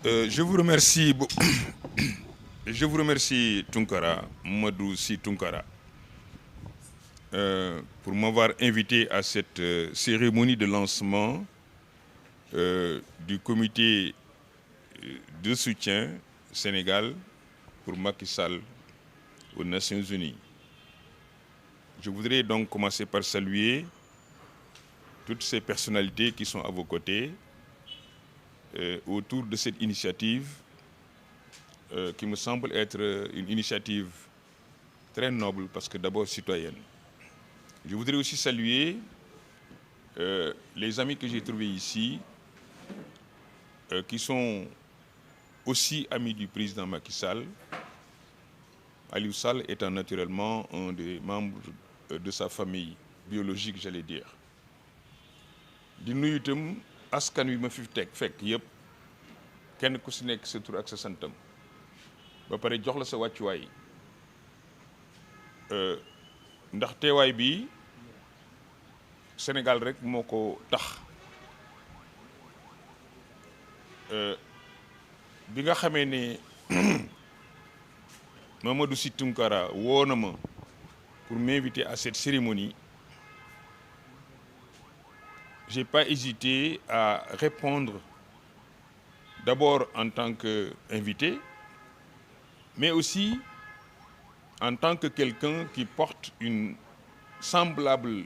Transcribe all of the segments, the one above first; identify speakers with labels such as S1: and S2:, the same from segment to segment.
S1: Je vous remercie, je vous remercie Tunkara, Mamadou Sy Tunkara, pour m'avoir invité à cette cérémonie de lancement du comité de soutien Sénégal pour Macky Sall aux Nations Unies. Je voudrais donc commencer par saluer toutes ces personnalités qui sont à vos côtés autour de cette initiative qui me semble être une initiative très noble parce que d'abord citoyenne. Je voudrais aussi saluer les amis que j'ai trouvés ici qui sont aussi amis du président Macky Sall, Aliou Sall étant naturellement un des membres de sa famille biologique, j'allais dire. di nuyu itam askan wi ma fi fekk yëpp kenn ku si nekk sa tur ak sa santam ba pare jox la sa wàccuwaay ndax teewaay bi Sénégal rek moo ko tax bi nga xamee ne Mamadou Sy Tunkara woo na ma pour m'inviter à cette cérémonie. J'ai pas hésité à répondre d'abord en tant qu'invité, mais aussi en tant que quelqu'un qui porte une semblable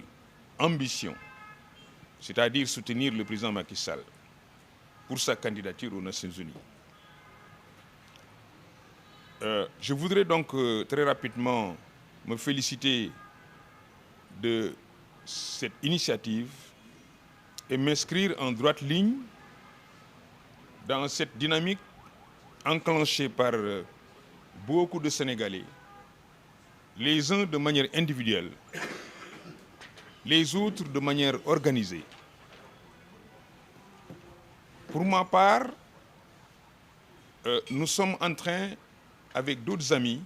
S1: ambition, c'est-à-dire soutenir le président Macky Sall pour sa candidature aux Nations Unies. Je voudrais donc très rapidement me féliciter de cette initiative et m'inscrire en droite ligne dans cette dynamique enclenchée par beaucoup de Sénégalais, les uns de manière individuelle, les autres de manière organisée. Pour ma part, nous sommes en train, avec d'autres amis,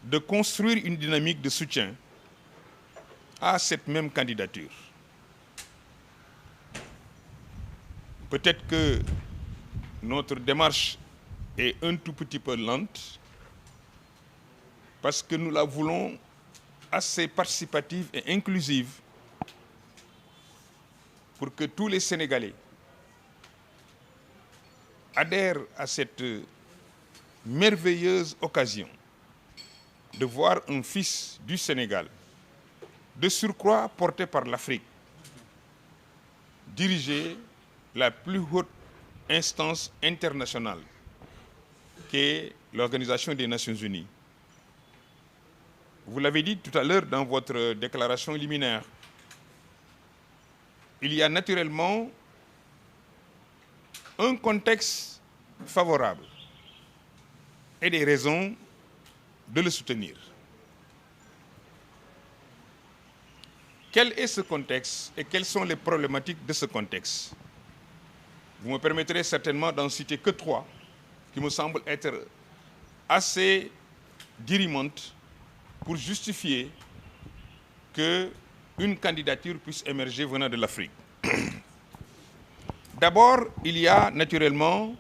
S1: de construire une dynamique de soutien à cette même candidature. Peut-être que notre démarche est un tout petit peu lente parce que nous la voulons assez participative et inclusive pour que tous les Sénégalais adhèrent à cette merveilleuse occasion de voir un fils du Sénégal, de surcroît porté par l'Afrique, diriger la plus haute instance internationale qu'est l'Organisation des Nations Unies. Vous l'avez dit tout à l'heure dans votre déclaration liminaire, il y a naturellement un contexte favorable et des raisons de le soutenir. Quel est ce contexte et quelles sont les problématiques de ce contexte? Vous me permettrez certainement d'en citer que 3 qui me semblent être assez dirimantes pour justifier qu'une candidature puisse émerger venant de l'Afrique. D'abord, il y a naturellement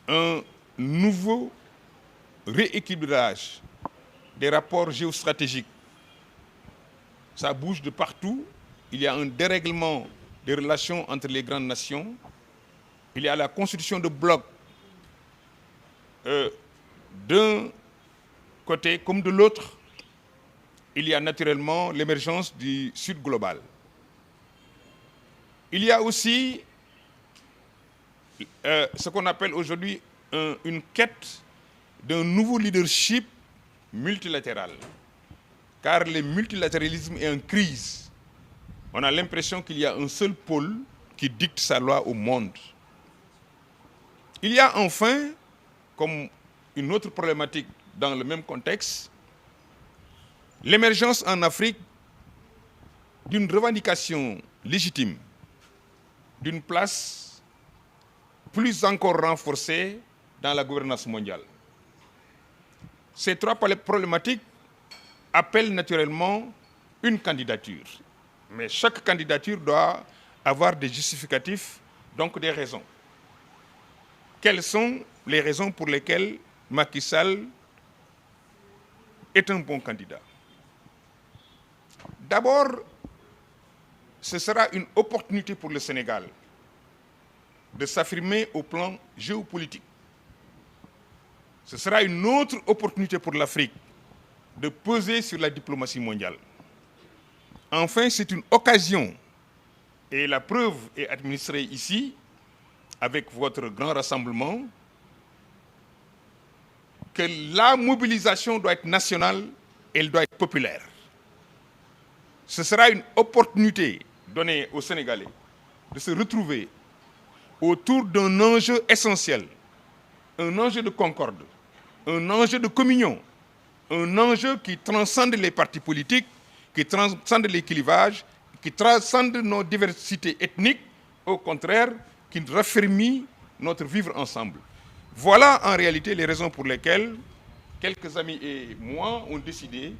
S1: un nouveau rééquilibrage des rapports géostratégiques. Ça bouge de partout. Il y a un dérèglement des relations entre les grandes nations. Il y a la constitution de blocs d'un côté comme de l'autre. Il y a naturellement l'émergence du Sud global. Il y a aussi ce qu'on appelle aujourd'hui une quête d'un nouveau leadership multilatéral. Car le multilatéralisme est en crise. On a l'impression qu'il y a un seul pôle qui dicte sa loi au monde. Il y a enfin, comme une autre problématique dans le même contexte, l'émergence en Afrique d'une revendication légitime, d'une place plus encore renforcée dans la gouvernance mondiale. Ces 3 problématiques appellent naturellement une candidature. Mais chaque candidature doit avoir des justificatifs donc des raisons. Quelles sont les raisons pour lesquelles Macky Sall est un bon candidat? D'abord, ce sera une opportunité pour le Sénégal de s'affirmer au plan géopolitique. Ce sera une autre opportunité pour l'Afrique de peser sur la diplomatie mondiale. Enfin, c'est une occasion, et la preuve est administrée ici, avec votre grand rassemblement, que la mobilisation doit être nationale, elle doit être populaire. Ce sera une opportunité donnée aux Sénégalais de se retrouver autour d'un enjeu essentiel, un enjeu de concorde, un enjeu de communion, un enjeu qui transcende les partis politiques, qui transcende les clivages, qui transcende nos diversités ethniques, au contraire, qui raffermit notre vivre ensemble. Voilà en réalité les raisons pour lesquelles quelques amis et moi ont décidé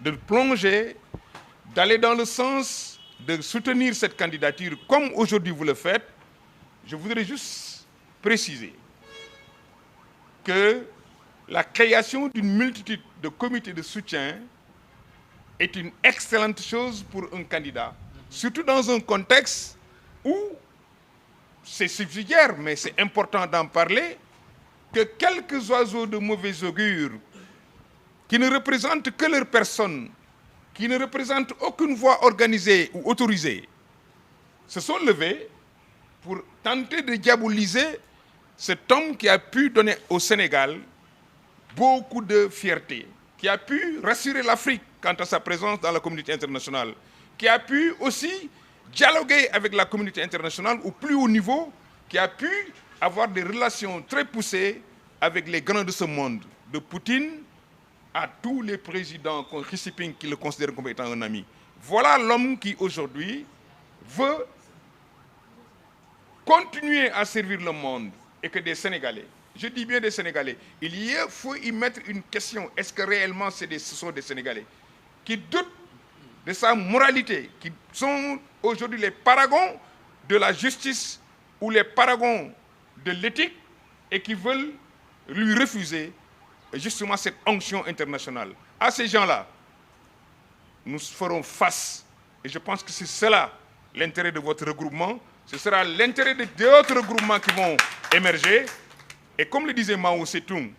S1: de plonger, d'aller dans le sens de soutenir cette candidature comme aujourd'hui vous le faites. Je voudrais juste préciser que la création d'une multitude de comités de soutien est une excellente chose pour un candidat, surtout dans un contexte où c'est subsidiaire, mais c'est important d'en parler, que quelques oiseaux de mauvais augure qui ne représentent que leur personne, qui ne représentent aucune voix organisée ou autorisée, se sont levés pour tenter de diaboliser cet homme qui a pu donner au Sénégal beaucoup de fierté, qui a pu rassurer l'Afrique quant à sa présence dans la communauté internationale, qui a pu aussi dialoguer avec la communauté internationale au plus haut niveau, qui a pu avoir des relations très poussées avec les grands de ce monde, de Poutine à tous les présidents comme Xi Jinping qui le considèrent comme étant un ami. Voilà l'homme qui aujourd'hui veut continuer à servir le monde et que des Sénégalais, je dis bien des Sénégalais, faut y mettre une question, est-ce que réellement ce sont des Sénégalais qui doutent de sa moralité, qui sont aujourd'hui les paragons de la justice ou les paragons de l'éthique et qui veulent lui refuser justement cette onction internationale. À ces gens-là, nous ferons face. Et je pense que c'est cela l'intérêt de votre regroupement. Ce sera l'intérêt d'autres regroupements qui vont émerger. Et comme le disait Mao Tse-tung,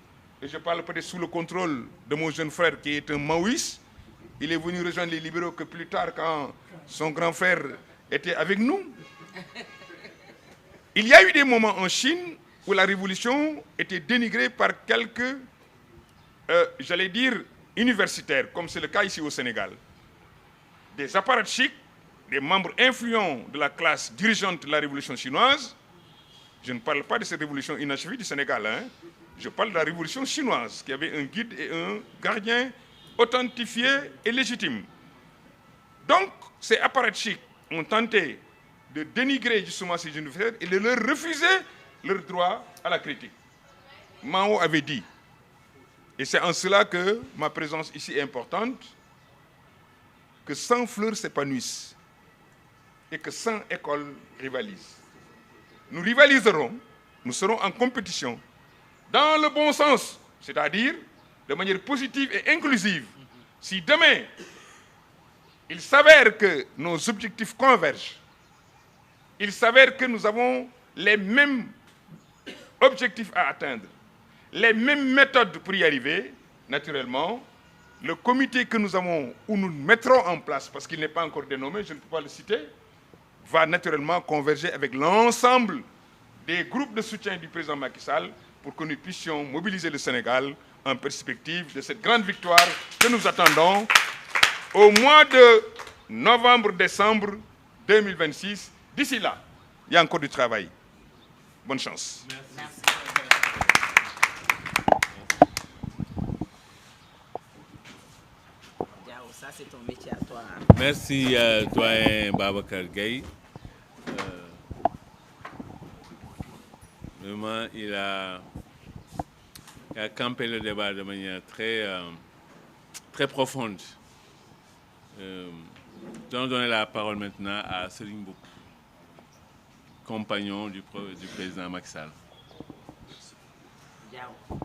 S1: et je parle peut-être sous le contrôle de mon jeune frère qui est un maoïste, il est venu rejoindre les libéraux que plus tard, quand son grand frère était avec nous. Il y a eu des moments en Chine où la révolution était dénigrée par quelques, j'allais dire, universitaires, comme c'est le cas ici au Sénégal. Des apparatchiks, des membres influents de la classe dirigeante de la révolution chinoise. Je ne parle pas de cette révolution inachevée du Sénégal, hein. Je parle de la révolution chinoise, qui avait un guide et un gardien authentifiés et légitimes. Donc, ces apparatchiks ont tenté de dénigrer justement ces universitaires et de leur refuser leur droit à la critique. Mao avait dit, et c'est en cela que ma présence ici est importante, que 100 fleurs s'épanouissent et que 100 écoles rivalisent. Nous rivaliserons, nous serons en compétition dans le bon sens, c'est-à-dire de manière positive et inclusive. Si demain, il s'avère que nos objectifs convergent, il s'avère que nous avons les mêmes objectifs à atteindre, les mêmes méthodes pour y arriver, naturellement, le comité que nous avons, ou nous mettrons en place, parce qu'il n'est pas encore dénommé, je ne peux pas le citer, va naturellement converger avec l'ensemble des groupes de soutien du président Macky Sall pour que nous puissions mobiliser le Sénégal en perspective de cette grande victoire que nous attendons au mois de novembre-décembre 2026. D'ici là, il y a encore du travail. Bonne chance.
S2: Merci. Diao, ça c'est ton métier à toi.
S3: Merci, doyen Babacar Gaye. Vraiment, il a campé le débat de manière très profonde. Je vais donner la parole maintenant à Serigne Mboup. compagnon du président Macky Sall.
S2: Ciao.